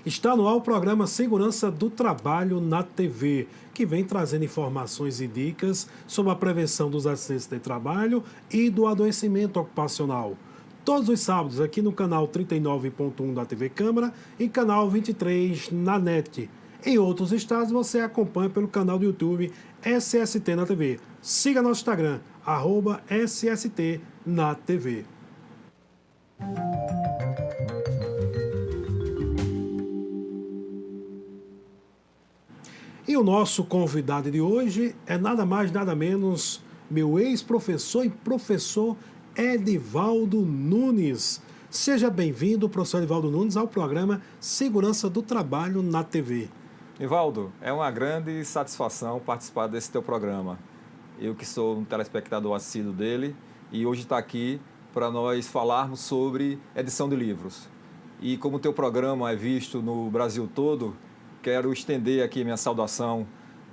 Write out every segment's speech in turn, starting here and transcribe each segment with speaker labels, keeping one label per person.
Speaker 1: Está no ar o programa Segurança do Trabalho na TV, que vem trazendo informações e dicas sobre a prevenção dos acidentes de trabalho e do adoecimento ocupacional. Todos os sábados aqui no canal 39.1 da TV Câmara e canal 23 na NET. Em outros estados você acompanha pelo canal do YouTube SST na TV. Siga nosso Instagram, @SST na TV. E o nosso convidado de hoje é nada mais, nada menos, meu ex-professor e professor Edivaldo Nunes. Seja bem-vindo, professor Edivaldo Nunes, ao programa Segurança do Trabalho na TV.
Speaker 2: Edivaldo, é uma grande satisfação participar desse teu programa. Eu que sou um telespectador assíduo dele e hoje está aqui para nós falarmos sobre edição de livros. E como o teu programa é visto no Brasil todo, quero estender aqui minha saudação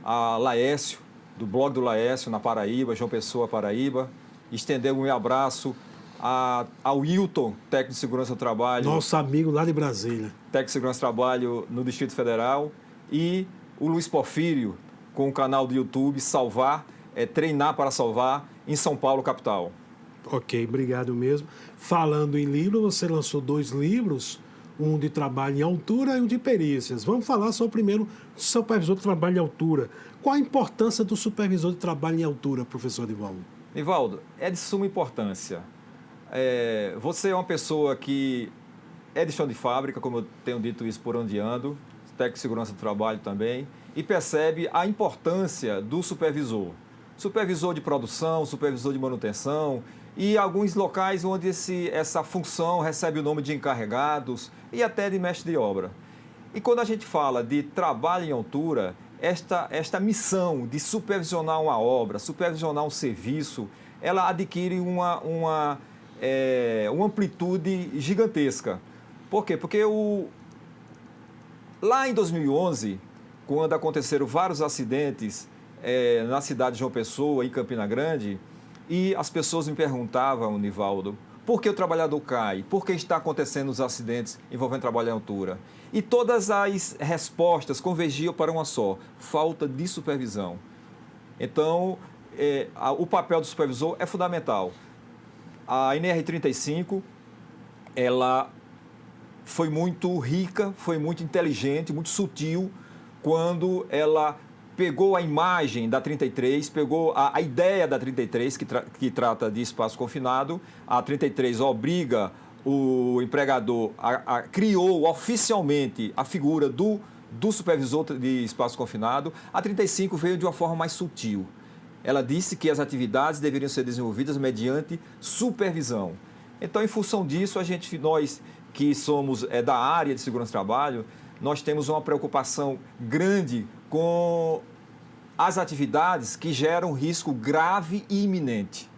Speaker 2: a Laércio, do blog do Laércio, na Paraíba, João Pessoa, Paraíba. Estender um meu abraço ao Wilton, técnico de segurança do trabalho.
Speaker 1: Nosso amigo lá de Brasília.
Speaker 2: Técnico de segurança do trabalho no Distrito Federal. E o Luiz Porfírio, com o canal do YouTube Treinar para Salvar, em São Paulo, capital.
Speaker 1: Ok, obrigado mesmo. Falando em livro, você lançou 2 livros, um de trabalho em altura e um de perícias. Vamos falar sobre primeiro o supervisor de trabalho em altura. Qual a importância do supervisor de trabalho em altura, professor Edivaldo?
Speaker 2: Edivaldo, é de suma importância. Você é uma pessoa que é de chão de fábrica, como eu tenho dito isso por onde ando, técnico de segurança do trabalho também, e percebe a importância do supervisor. Supervisor de produção, supervisor de manutenção, e alguns locais onde essa função recebe o nome de encarregados e até de mestre de obra. E quando a gente fala de trabalho em altura, esta missão de supervisionar uma obra, supervisionar um serviço, ela adquire uma amplitude gigantesca. Por quê? Porque lá em 2011, quando aconteceram vários acidentes na cidade de João Pessoa, em Campina Grande, e as pessoas me perguntavam, Nivaldo, por que o trabalhador cai? Por que está acontecendo os acidentes envolvendo trabalho em altura? E todas as respostas convergiam para uma só: falta de supervisão. Então, o papel do supervisor é fundamental. A NR35, ela foi muito rica, foi muito inteligente, muito sutil, quando ela pegou a imagem da 33, pegou a ideia da 33, que trata de espaço confinado. A 33 obriga o empregador, criou oficialmente a figura do supervisor de espaço confinado. A 35 veio de uma forma mais sutil. Ela disse que as atividades deveriam ser desenvolvidas mediante supervisão. Então, em função disso, nós que somos da área de segurança do trabalho, nós temos uma preocupação grande com as atividades que geram risco grave e iminente.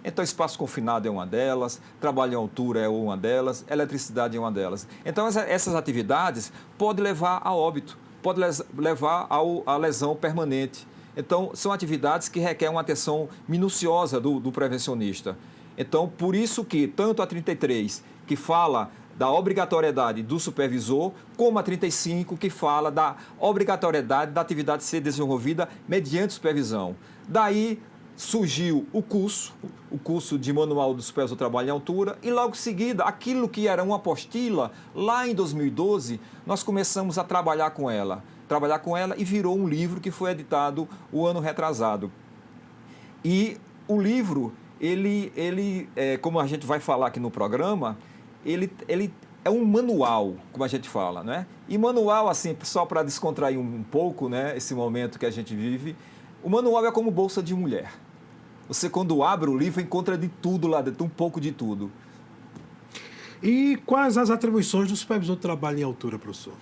Speaker 2: Então, espaço confinado é uma delas, trabalho em altura é uma delas, eletricidade é uma delas. Então, essas atividades podem levar a óbito, podem levar à lesão permanente. Então, são atividades que requerem uma atenção minuciosa do prevencionista. Então, por isso que tanto a 33, que fala da obrigatoriedade do supervisor, como a 35, que fala da obrigatoriedade da atividade ser desenvolvida mediante supervisão. Daí surgiu o curso de Manual do Supervisor do Trabalho em Altura, e logo em seguida, aquilo que era uma apostila, lá em 2012, nós começamos a trabalhar com ela e virou um livro que foi editado o ano retrasado. E o livro, como a gente vai falar aqui no programa, ele é um manual, como a gente fala, né? E manual, assim, só para descontrair um pouco, né, esse momento que a gente vive, o manual é como bolsa de mulher. Você, quando abre o livro, encontra de tudo lá dentro, um pouco de tudo.
Speaker 1: E quais as atribuições do supervisor de trabalho em altura, professor?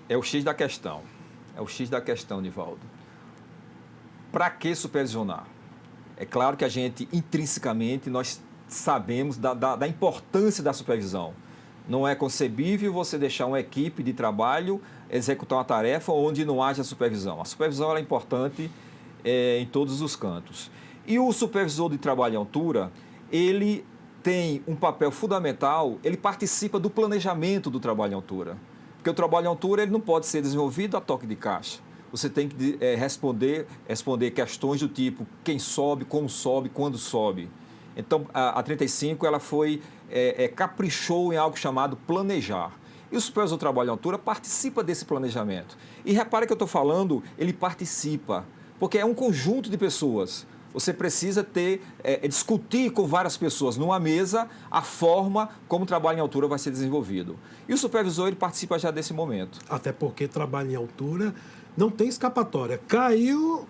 Speaker 2: É o X da questão. Nivaldo. Para que supervisionar? É claro que a gente, intrinsecamente, nós sabemos da importância da supervisão. Não é concebível você deixar uma equipe de trabalho executar uma tarefa onde não haja supervisão. A supervisão é importante em todos os cantos. E o supervisor de trabalho em altura, ele tem um papel fundamental, ele participa do planejamento do trabalho em altura. Porque o trabalho em altura ele não pode ser desenvolvido a toque de caixa. Você tem que responder questões do tipo quem sobe, como sobe, quando sobe. Então, a 35 ela caprichou em algo chamado planejar. E o supervisor do trabalho em altura participa desse planejamento. E repare que eu estou falando, ele participa, porque é um conjunto de pessoas. Você precisa discutir com várias pessoas numa mesa a forma como o trabalho em altura vai ser desenvolvido. E o supervisor ele participa já desse momento.
Speaker 1: Até porque trabalho em altura não tem escapatória. Caiu,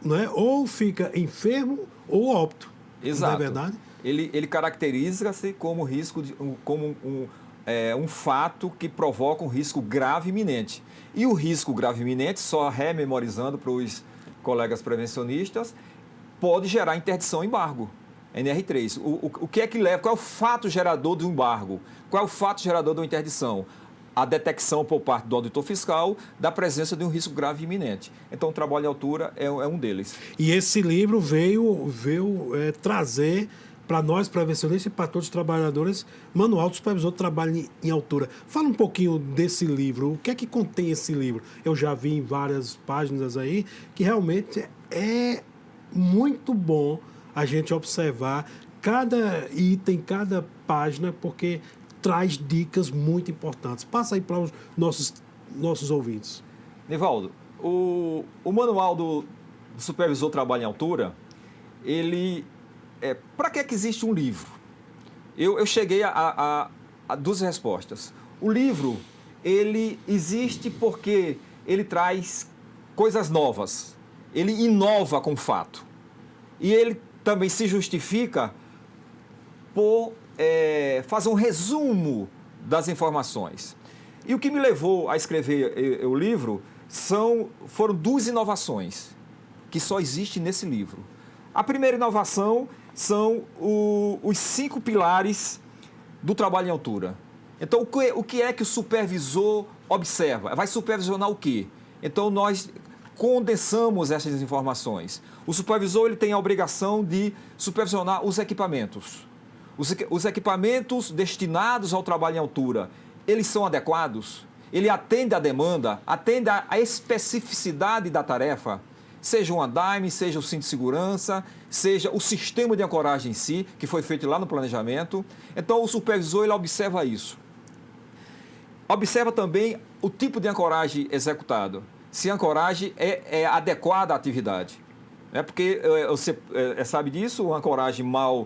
Speaker 1: né, ou fica enfermo ou óbito.
Speaker 2: Exato.
Speaker 1: Não é verdade?
Speaker 2: Ele caracteriza-se como um fato que provoca um risco grave e iminente. E o risco grave e iminente, só rememorizando para os colegas prevencionistas, pode gerar interdição ou embargo, NR3. O que é que leva? Qual é o fato gerador do embargo? Qual é o fato gerador da interdição? A detecção por parte do auditor fiscal da presença de um risco grave e iminente. Então, o trabalho em altura é um deles.
Speaker 1: E esse livro veio trazer para nós, prevencionistas e para todos os trabalhadores, Manual do Supervisor do Trabalho em Altura. Fala um pouquinho desse livro. O que é que contém esse livro? Eu já vi em várias páginas aí que realmente é muito bom a gente observar cada item, cada página, porque traz dicas muito importantes. Passa aí para os nossos ouvintes.
Speaker 2: Nivaldo, o Manual do Supervisor do Trabalho em Altura, para que existe um livro? Eu cheguei a duas respostas. O livro, ele existe porque ele traz coisas novas. Ele inova com o fato. E ele também se justifica por fazer um resumo das informações. E o que me levou a escrever o livro foram duas inovações que só existem nesse livro. A primeira inovação são os 5 pilares do trabalho em altura. Então, o que é que o supervisor observa? Vai supervisionar o quê? Então, nós condensamos essas informações. O supervisor ele tem a obrigação de supervisionar os equipamentos. Os equipamentos destinados ao trabalho em altura, eles são adequados? Ele atende à demanda? Atende à especificidade da tarefa? Seja um andaime, seja o cinto de segurança, seja o sistema de ancoragem em si, que foi feito lá no planejamento. Então, o supervisor ele observa isso. Observa também o tipo de ancoragem executado. Se a ancoragem é adequada à atividade. Porque você sabe disso, uma ancoragem mal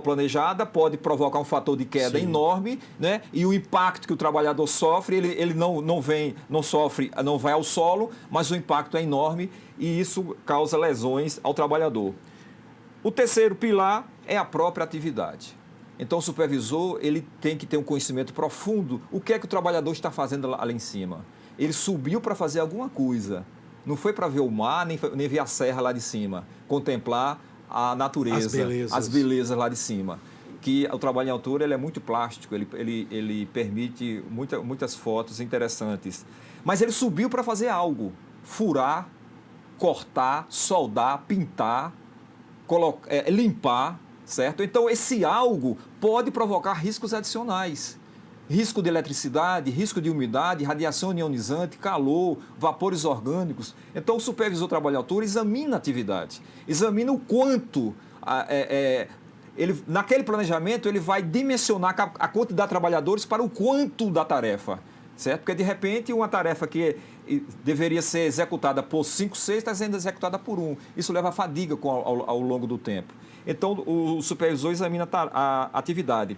Speaker 2: planejada pode provocar um fator de queda
Speaker 1: Sim.
Speaker 2: enorme, né? E o impacto que o trabalhador sofre, ele não sofre, não vai ao solo, mas o impacto é enorme e isso causa lesões ao trabalhador. O terceiro pilar é a própria atividade. Então, o supervisor ele tem que ter um conhecimento profundo. O que é que o trabalhador está fazendo lá em cima? Ele subiu para fazer alguma coisa. Não foi para ver o mar, nem ver a serra lá de cima. Contemplar a natureza, as belezas lá de cima. Que o trabalho em altura ele é muito plástico, ele permite muitas fotos interessantes. Mas ele subiu para fazer algo. Furar, cortar, soldar, pintar, limpar, certo? Então, esse algo pode provocar riscos adicionais. Risco de eletricidade, risco de umidade, radiação ionizante, calor, vapores orgânicos. Então, o supervisor do trabalho em altura examina a atividade, examina o quanto, naquele planejamento, ele vai dimensionar a quantidade de trabalhadores para o quanto da tarefa, certo? Porque, de repente, uma tarefa que deveria ser executada por 5, 6, está sendo executada por 1. Isso leva a fadiga ao longo do tempo. Então, o supervisor examina a atividade.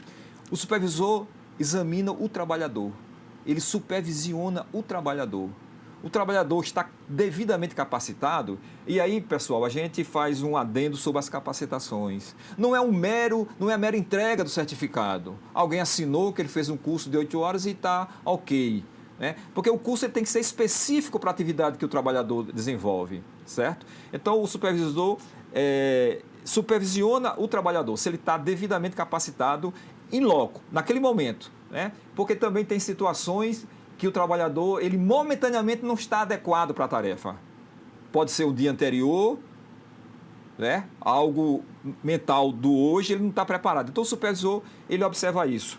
Speaker 2: O supervisor examina o trabalhador, ele supervisiona o trabalhador. O trabalhador está devidamente capacitado e aí, pessoal, a gente faz um adendo sobre as capacitações. Não é a mera entrega do certificado. Alguém assinou que ele fez um curso de 8 horas e está ok. Né? Porque o curso ele tem que ser específico para a atividade que o trabalhador desenvolve, certo? Então, o supervisor supervisiona o trabalhador, se ele está devidamente capacitado em loco, naquele momento, né? Porque também tem situações que o trabalhador, ele momentaneamente não está adequado para a tarefa. Pode ser o dia anterior, né? Algo mental do hoje, ele não está preparado. Então, o supervisor, ele observa isso.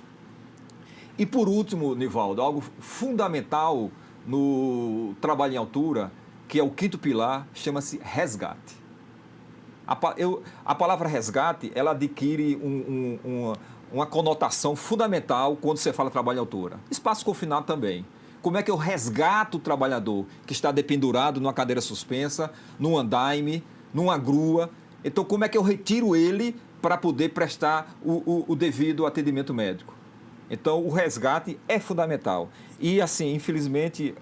Speaker 2: E, por último, Nivaldo, algo fundamental no trabalho em altura, que é o quinto pilar, chama-se resgate. A palavra resgate, ela adquire uma conotação fundamental quando você fala trabalho em altura. Espaço confinado também. Como é que eu resgato o trabalhador que está dependurado numa cadeira suspensa, num andaime, numa grua? Então, como é que eu retiro ele para poder prestar o devido atendimento médico? Então, o resgate é fundamental. E, assim, infelizmente,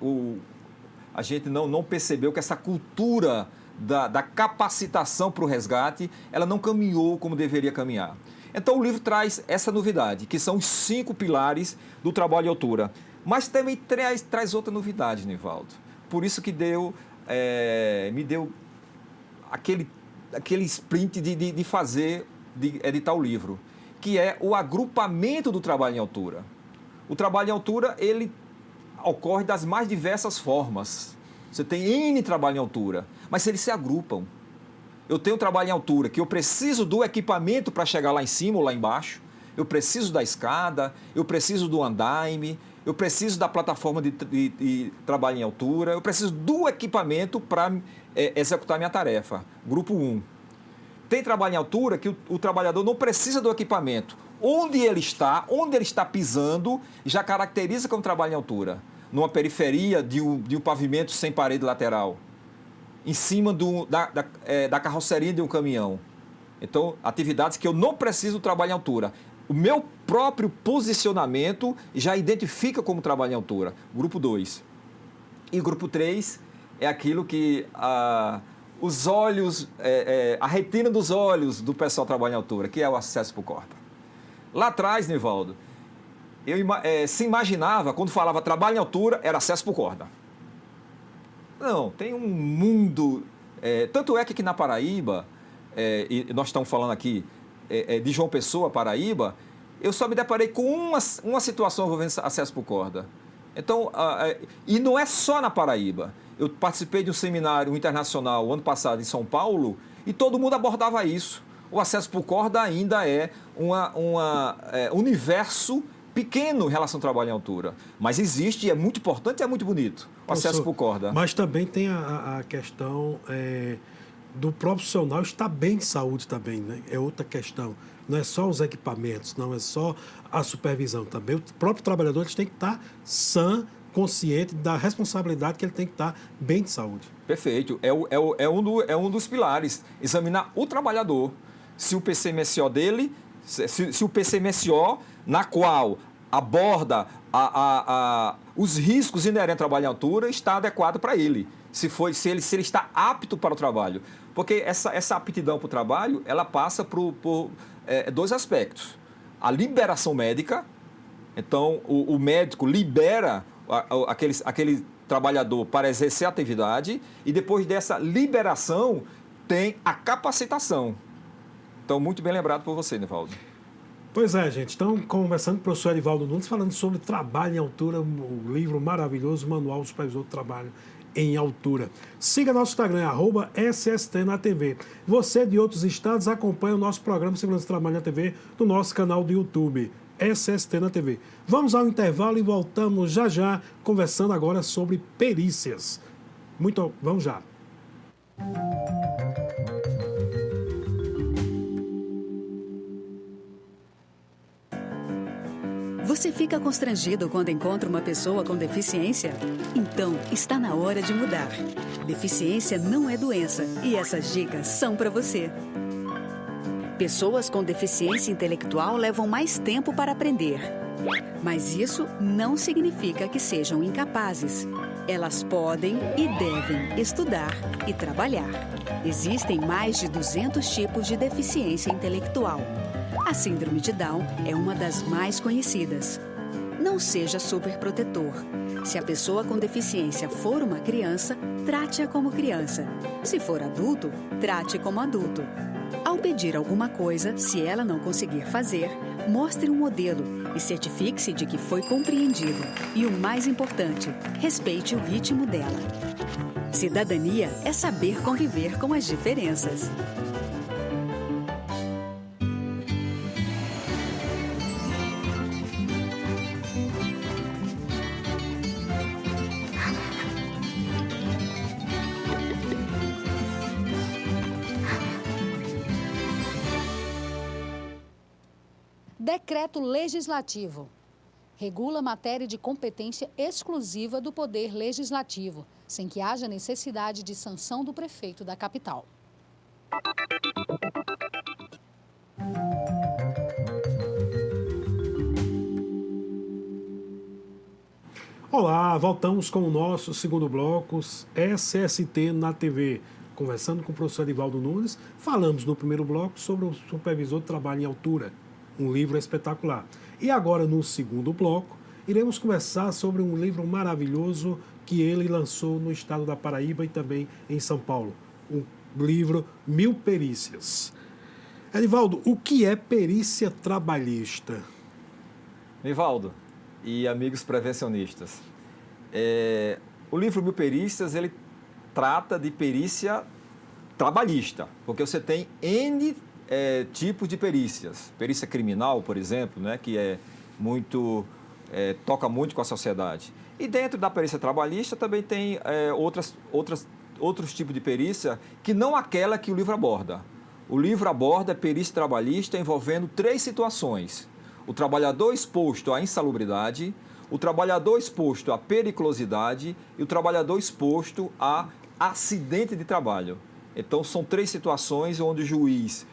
Speaker 2: a gente não percebeu que essa cultura da capacitação para o resgate, ela não caminhou como deveria caminhar. Então, o livro traz essa novidade, que são os 5 pilares do trabalho em altura. Mas também traz outra novidade, Nivaldo. Por isso que me deu aquele sprint de editar o livro, que é o agrupamento do trabalho em altura. O trabalho em altura, ele ocorre das mais diversas formas. Você tem N trabalho em altura, mas eles se agrupam. Eu tenho trabalho em altura, que eu preciso do equipamento para chegar lá em cima ou lá embaixo, eu preciso da escada, eu preciso do andaime, eu preciso da plataforma de trabalho em altura, eu preciso do equipamento para executar minha tarefa. Grupo 1. Tem trabalho em altura que o trabalhador não precisa do equipamento. Onde ele está pisando, já caracteriza como trabalho em altura. Numa periferia de um pavimento sem parede lateral. Em cima da carroceria de um caminhão. Então, atividades que eu não preciso do trabalho em altura. O meu próprio posicionamento já identifica como trabalho em altura. Grupo 2. E grupo 3 é aquilo que os olhos, a retina dos olhos do pessoal que trabalha em altura, que é o acesso por corda. Lá atrás, Nivaldo, se imaginava, quando falava trabalho em altura, era acesso por corda. Não, tem um mundo... tanto é que aqui na Paraíba, e nós estamos falando aqui de João Pessoa, Paraíba, eu só me deparei com uma situação envolvendo acesso por corda. Então, e não é só na Paraíba. Eu participei de um seminário internacional ano passado em São Paulo e todo mundo abordava isso. O acesso por corda ainda é um universo pequeno em relação ao trabalho em altura. Mas existe e é muito importante e é muito bonito o acesso por corda.
Speaker 1: Mas também tem a questão do profissional estar bem de saúde também, né? É outra questão. Não é só os equipamentos, não é só a supervisão também. O próprio trabalhador ele tem que estar sã, consciente da responsabilidade que ele tem que estar bem de saúde.
Speaker 2: Perfeito. É um dos pilares. Examinar o trabalhador. Se o PCMSO dele, se o PCMSO na qual aborda os riscos inerentes ao trabalho em altura está adequado para ele. Se ele está apto para o trabalho. Porque essa aptidão para o trabalho, ela passa por 2 aspectos. A liberação médica, então o médico libera aquele trabalhador para exercer a atividade e depois dessa liberação tem a capacitação. Então, muito bem lembrado por você, Nivaldo.
Speaker 1: Pois é, gente. Estamos conversando com o professor Edivaldo Nunes, falando sobre trabalho em altura, um livro maravilhoso, Manual do Supervisor do Trabalho em Altura. Siga nosso Instagram, @SST na TV. Você de outros estados acompanha o nosso programa Segurança do Trabalho na TV no nosso canal do YouTube, SST na TV. Vamos ao intervalo e voltamos já, conversando agora sobre perícias. Vamos já.
Speaker 3: Você fica constrangido quando encontra uma pessoa com deficiência? Então, está na hora de mudar. Deficiência não é doença e essas dicas são para você. Pessoas com deficiência intelectual levam mais tempo para aprender. Mas isso não significa que sejam incapazes. Elas podem e devem estudar e trabalhar. Existem mais de 200 tipos de deficiência intelectual. A síndrome de Down é uma das mais conhecidas. Não seja superprotetor. Se a pessoa com deficiência for uma criança, trate-a como criança. Se for adulto, trate como adulto. Ao pedir alguma coisa, se ela não conseguir fazer, mostre um modelo e certifique-se de que foi compreendido. E o mais importante, respeite o ritmo dela. Cidadania é saber conviver com as diferenças.
Speaker 4: Decreto legislativo. Regula matéria de competência exclusiva do Poder Legislativo, sem que haja necessidade de sanção do prefeito da capital.
Speaker 1: Olá, voltamos com o nosso segundo bloco, SST na TV. Conversando com o professor Edivaldo Nunes, falamos no primeiro bloco sobre o Supervisor de Trabalho em Altura, um livro espetacular. E agora, no segundo bloco, iremos conversar sobre um livro maravilhoso que ele lançou no estado da Paraíba e também em São Paulo. O livro 1000 Perícias. Edivaldo, o que é perícia trabalhista?
Speaker 2: Nivaldo e amigos prevencionistas, o livro 1000 Perícias, ele trata de perícia trabalhista, porque você tem N tipos de perícias. Perícia criminal, por exemplo, né, que toca muito com a sociedade. E dentro da perícia trabalhista também tem outros tipos de perícia que não aquela que o livro aborda. O livro aborda perícia trabalhista envolvendo 3 situações: o trabalhador exposto à insalubridade, o trabalhador exposto à periculosidade e o trabalhador exposto a acidente de trabalho. Então, são 3 situações onde o juiz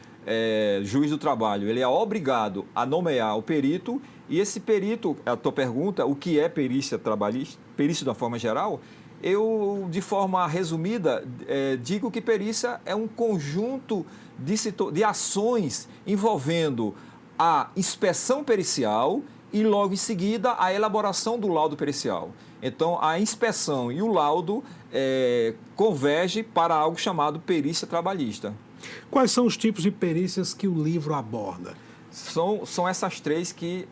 Speaker 2: do trabalho, ele é obrigado a nomear o perito, e esse perito, a tua pergunta, o que é perícia trabalhista, perícia de uma forma geral, eu, de forma resumida, digo que perícia é um conjunto de ações envolvendo a inspeção pericial e, logo em seguida, a elaboração do laudo pericial. Então, a inspeção e o laudo convergem para algo chamado perícia trabalhista.
Speaker 1: Quais são os tipos de perícias que o livro aborda?
Speaker 2: São essas 3 que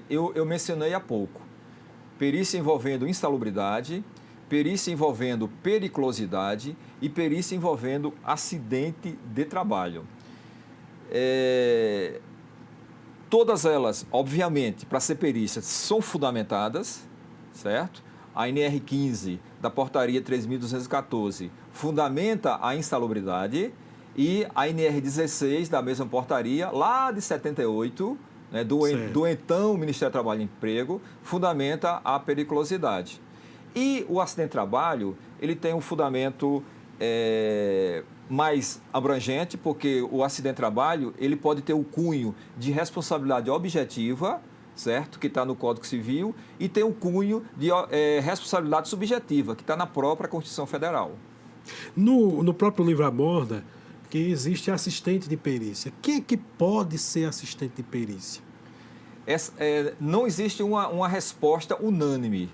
Speaker 2: eu mencionei há pouco. Perícia envolvendo insalubridade, perícia envolvendo periculosidade e perícia envolvendo acidente de trabalho. Todas elas, obviamente, para ser perícia, são fundamentadas, certo? A NR15 da Portaria 3.214 fundamenta a insalubridade, e a NR16 da mesma portaria, lá de 78, né, do então Ministério do Trabalho e Emprego, fundamenta a periculosidade. E o acidente de trabalho, ele tem um fundamento mais abrangente, porque o acidente de trabalho, ele pode ter o cunho de responsabilidade objetiva, certo? Que está no Código Civil, e tem o cunho de responsabilidade subjetiva, que está na própria Constituição Federal.
Speaker 1: No próprio livro aborda que existe assistente de perícia. Quem é que pode ser assistente de perícia?
Speaker 2: Não existe uma resposta unânime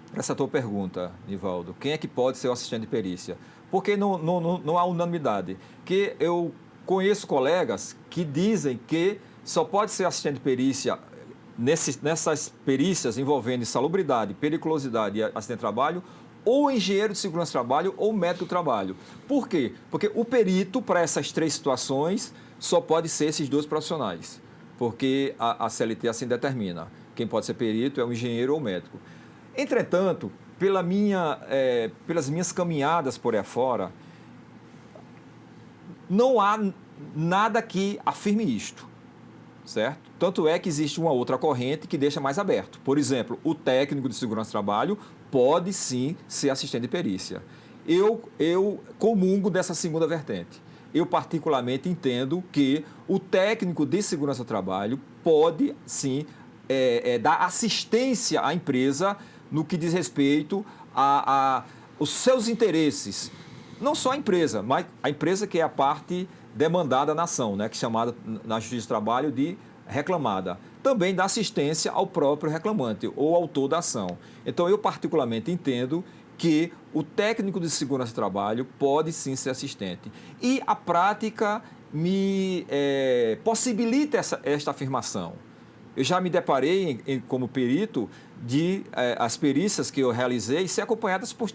Speaker 2: para essa tua pergunta, Nivaldo. Quem é que pode ser o assistente de perícia? Porque não há unanimidade. Que eu conheço colegas que dizem que só pode ser assistente de perícia nessas perícias envolvendo insalubridade, periculosidade e acidente de trabalho, ou engenheiro de segurança do trabalho ou médico do trabalho. Por quê? Porque o perito, para essas 3 situações, só pode ser esses 2 profissionais, porque a CLT assim determina. Quem pode ser perito é o engenheiro ou o médico. Entretanto, pelas minhas caminhadas por aí afora, não há nada que afirme isto, certo? Tanto é que existe uma outra corrente que deixa mais aberto. Por exemplo, o técnico de segurança do trabalho pode sim ser assistente de perícia. Eu comungo dessa segunda vertente. Eu particularmente entendo que o técnico de segurança do trabalho pode sim dar assistência à empresa no que diz respeito aos seus interesses. Não só a empresa, mas a empresa que é a parte demandada na ação, né, que é chamada na Justiça do Trabalho de reclamada. Também dá assistência ao próprio reclamante ou autor da ação. Então, eu particularmente entendo que o técnico de segurança do trabalho pode sim ser assistente. E a prática me possibilita esta afirmação. Eu já me deparei, como perito, de as perícias que eu realizei ser acompanhadas por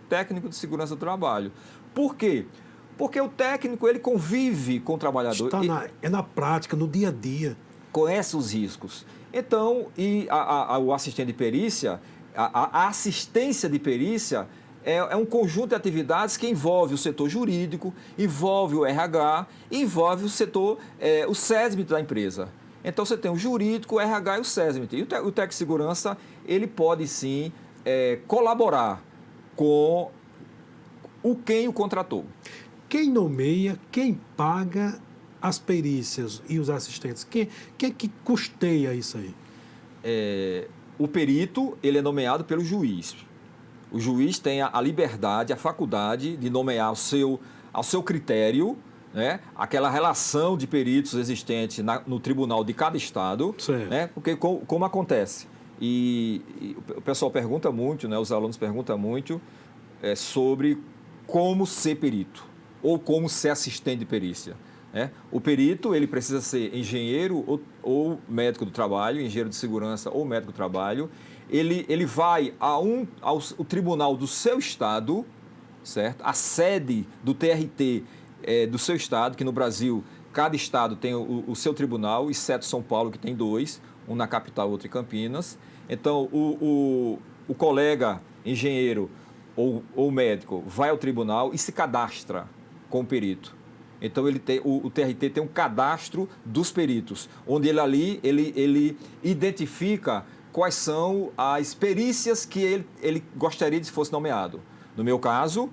Speaker 2: técnico de segurança do trabalho. Por quê? Porque o técnico, ele convive com o trabalhador.
Speaker 1: É na prática, no dia a dia.
Speaker 2: Conhece os riscos. Então, o assistente de perícia, a assistência de perícia é um conjunto de atividades que envolve o setor jurídico, envolve o RH, envolve o setor, o SESMIT da empresa. Então, você tem o jurídico, o RH e o SESMIT. E o técnico de segurança, ele pode, sim, colaborar com quem o contratou.
Speaker 1: Quem nomeia, quem paga as perícias e os assistentes? Quem é que custeia isso aí?
Speaker 2: O perito, ele é nomeado pelo juiz. O juiz tem a liberdade, a faculdade de nomear ao seu critério, né, aquela relação de peritos existente no tribunal de cada estado, né, porque como acontece? E o pessoal pergunta muito, né, os alunos perguntam muito sobre como ser perito ou como ser assistente de perícia. Né? O perito, ele precisa ser engenheiro ou médico do trabalho, engenheiro de segurança ou médico do trabalho. Ele vai ao tribunal do seu estado, certo? A sede do TRT do seu estado, que no Brasil, cada estado tem o seu tribunal, exceto São Paulo, que tem 2, um na capital e outro em Campinas. Então, o colega engenheiro ou médico vai ao tribunal e se cadastra com o perito. Então, o TRT tem um cadastro dos peritos, onde ele identifica quais são as perícias que ele gostaria de fosse nomeado. No meu caso,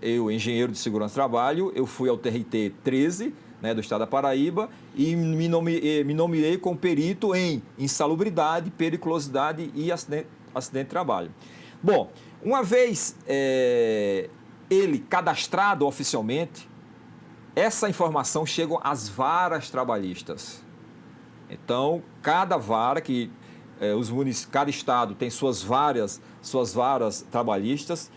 Speaker 2: eu, engenheiro de segurança do trabalho, eu fui ao TRT 13, né, do estado da Paraíba, e me nomeei como perito em insalubridade, periculosidade e acidente de trabalho. Bom, uma vez ele cadastrado oficialmente, essa informação chega às varas trabalhistas. Então, cada vara cada estado tem suas varas trabalhistas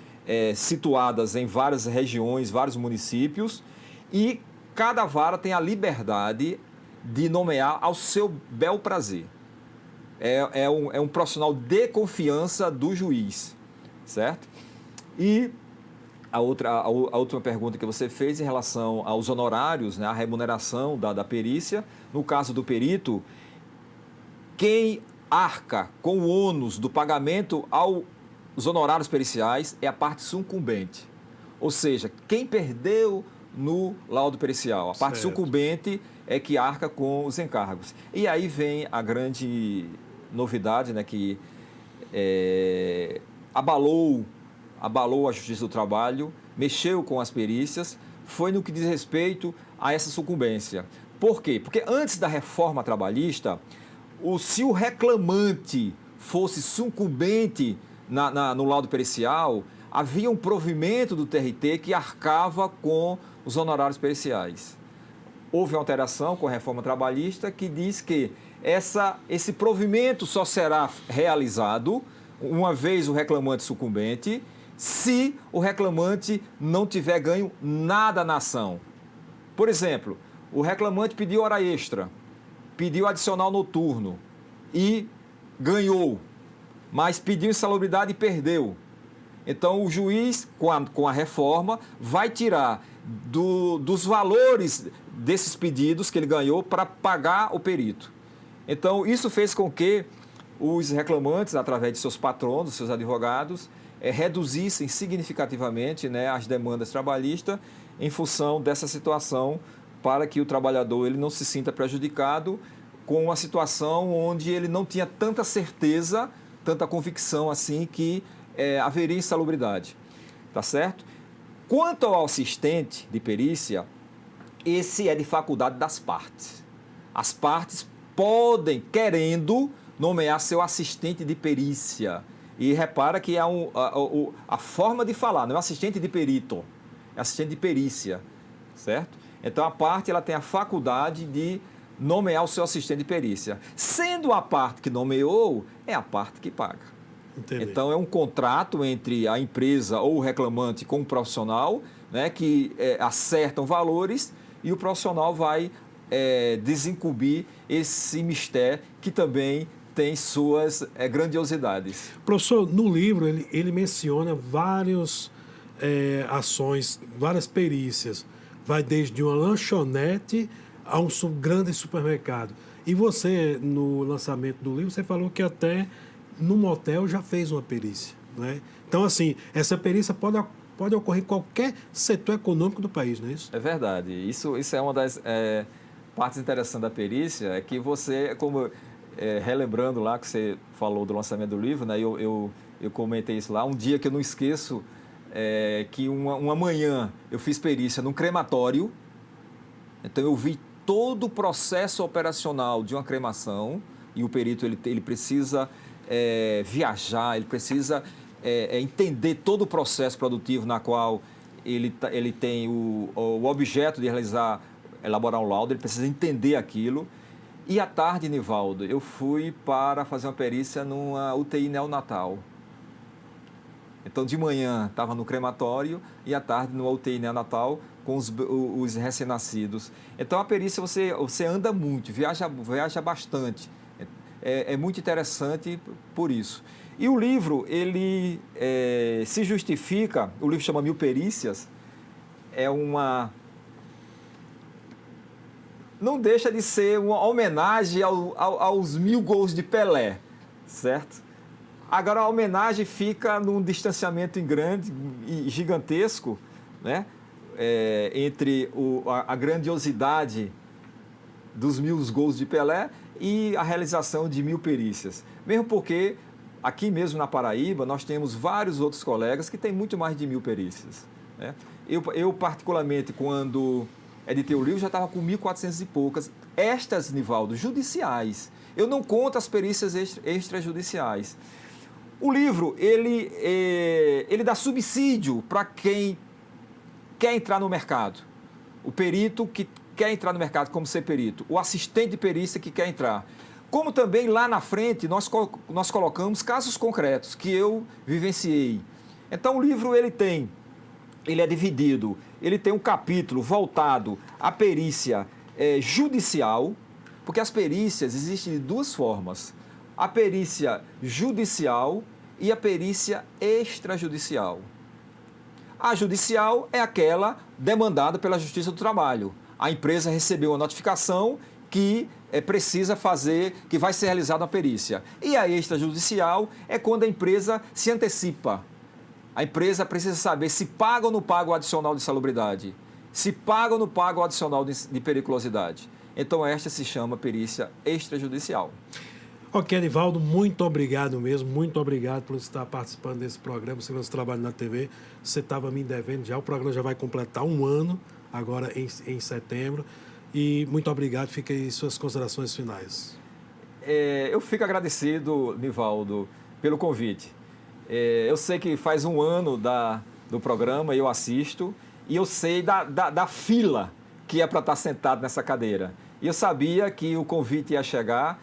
Speaker 2: situadas em várias regiões, vários municípios, e cada vara tem a liberdade de nomear ao seu bel prazer. É um profissional de confiança do juiz, certo? E a última pergunta que você fez em relação aos honorários, né, a remuneração da perícia. No caso do perito, quem arca com o ônus do pagamento aos honorários periciais é a parte sucumbente. Ou seja, quem perdeu no laudo pericial. A parte sucumbente é que arca com os encargos. E aí vem a grande novidade, né, que abalou a Justiça do Trabalho, mexeu com as perícias, foi no que diz respeito a essa sucumbência. Por quê? Porque antes da reforma trabalhista, se o reclamante fosse sucumbente no laudo pericial, havia um provimento do TRT que arcava com os honorários periciais. Houve uma alteração com a reforma trabalhista que diz que esse provimento só será realizado uma vez o reclamante sucumbente, se o reclamante não tiver ganho nada na ação. Por exemplo, o reclamante pediu hora extra, pediu adicional noturno e ganhou, mas pediu insalubridade e perdeu. Então, o juiz, com a reforma, vai tirar dos valores desses pedidos que ele ganhou para pagar o perito. Então, isso fez com que os reclamantes, através de seus patronos, seus advogados, reduzissem significativamente, né, as demandas trabalhistas em função dessa situação, para que o trabalhador ele não se sinta prejudicado com uma situação onde ele não tinha tanta certeza, tanta convicção assim que haveria insalubridade. Tá certo? Quanto ao assistente de perícia, esse é de faculdade das partes. As partes podem, querendo, nomear seu assistente de perícia. E repara que a forma de falar, não é assistente de perito, é assistente de perícia, certo? Então, a parte ela tem a faculdade de nomear o seu assistente de perícia. Sendo a parte que nomeou, é a parte que paga.
Speaker 1: Entendi.
Speaker 2: Então, é um contrato entre a empresa ou o reclamante com o profissional, né, que acertam valores e o profissional vai desincumbir esse mistério que também tem suas grandiosidades.
Speaker 1: Professor, no livro ele menciona várias ações, várias perícias. Vai desde uma lanchonete a um grande supermercado. E você, no lançamento do livro, você falou que até no motel já fez uma perícia, né? Então, assim, essa perícia pode ocorrer em qualquer setor econômico do país, não é isso?
Speaker 2: É verdade. Isso é uma das partes interessantes da perícia é que você, como relembrando lá que você falou do lançamento do livro, né, eu comentei isso lá, um dia que eu não esqueço, que uma manhã eu fiz perícia num crematório, então eu vi todo o processo operacional de uma cremação, e o perito ele precisa viajar, ele precisa entender todo o processo produtivo na qual ele tem o objeto de elaborar um laudo, ele precisa entender aquilo. E à tarde, Nivaldo, eu fui para fazer uma perícia numa UTI neonatal. Então, de manhã estava no crematório e à tarde numa UTI neonatal com os recém-nascidos. Então, a perícia você anda muito, viaja bastante. É muito interessante por isso. E o livro, ele se justifica, o livro chama Mil Perícias, não deixa de ser uma homenagem aos 1000 gols de Pelé, certo? Agora, a homenagem fica num distanciamento grande e gigantesco, né? Entre a grandiosidade dos 1000 gols de Pelé e a realização de 1000 perícias. Mesmo porque, aqui mesmo na Paraíba, nós temos vários outros colegas que têm muito mais de 1000 perícias, né? Eu particularmente, quando editei o livro, já estava com 1.400 e poucas. Estas, Nivaldo, judiciais. Eu não conto as perícias extrajudiciais. O livro, ele dá subsídio para quem quer entrar no mercado. O perito que quer entrar no mercado como ser perito. O assistente de perícia que quer entrar. Como também lá na frente nós colocamos casos concretos que eu vivenciei. Então o livro ele é dividido, ele tem um capítulo voltado à perícia judicial, porque as perícias existem de duas formas. A perícia judicial e a perícia extrajudicial. A judicial é aquela demandada pela Justiça do Trabalho. A empresa recebeu uma notificação que precisa fazer, que vai ser realizada uma perícia. E a extrajudicial é quando a empresa se antecipa. A empresa precisa saber se paga ou não paga o adicional de salubridade, se paga ou não paga o adicional de periculosidade. Então, esta se chama perícia extrajudicial.
Speaker 1: Ok, Anivaldo, muito obrigado mesmo, muito obrigado por estar participando desse programa, Segurança do Trabalho na TV. Você estava me devendo já, o programa já vai completar 1 ano, agora em setembro. E muito obrigado, fica aí suas considerações finais.
Speaker 2: Eu fico agradecido, Nivaldo, pelo convite. Eu sei que faz 1 ano do programa, eu assisto, e eu sei da fila que é para estar sentado nessa cadeira. E eu sabia que o convite ia chegar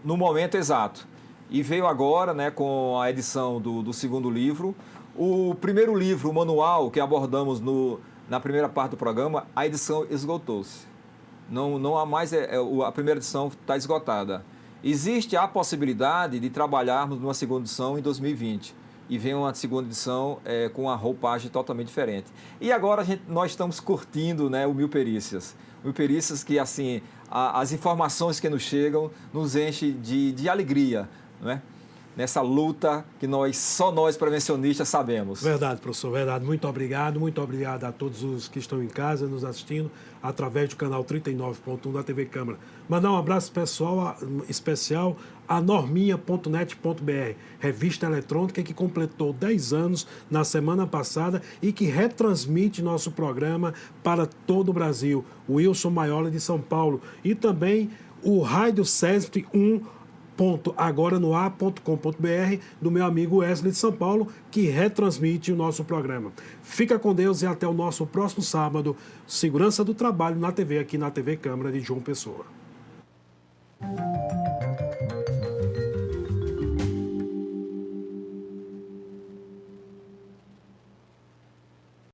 Speaker 2: no momento exato. E veio agora, né, com a edição do segundo livro. O primeiro livro, o manual, que abordamos na primeira parte do programa, a edição esgotou-se. Não há mais, a primeira edição está esgotada. Existe a possibilidade de trabalharmos numa segunda edição em 2020 e vem uma segunda edição com uma roupagem totalmente diferente. E agora nós estamos curtindo, né, o Mil Perícias. Mil Perícias que, assim, as informações que nos chegam nos enchem de alegria, não é? Nessa luta que só nós prevencionistas sabemos.
Speaker 1: Verdade, professor, verdade. Muito obrigado a todos os que estão em casa nos assistindo através do canal 39.1 da TV Câmara. Mandar um abraço especial a norminha.net.br, revista eletrônica que completou 10 anos na semana passada e que retransmite nosso programa para todo o Brasil. O Wilson Maiola de São Paulo e também o Rádio Sesp 1. agoranoar.com.br do meu amigo Wesley de São Paulo, que retransmite o nosso programa. Fica com Deus e até o nosso próximo sábado. Segurança do Trabalho na TV, aqui na TV Câmara de João Pessoa.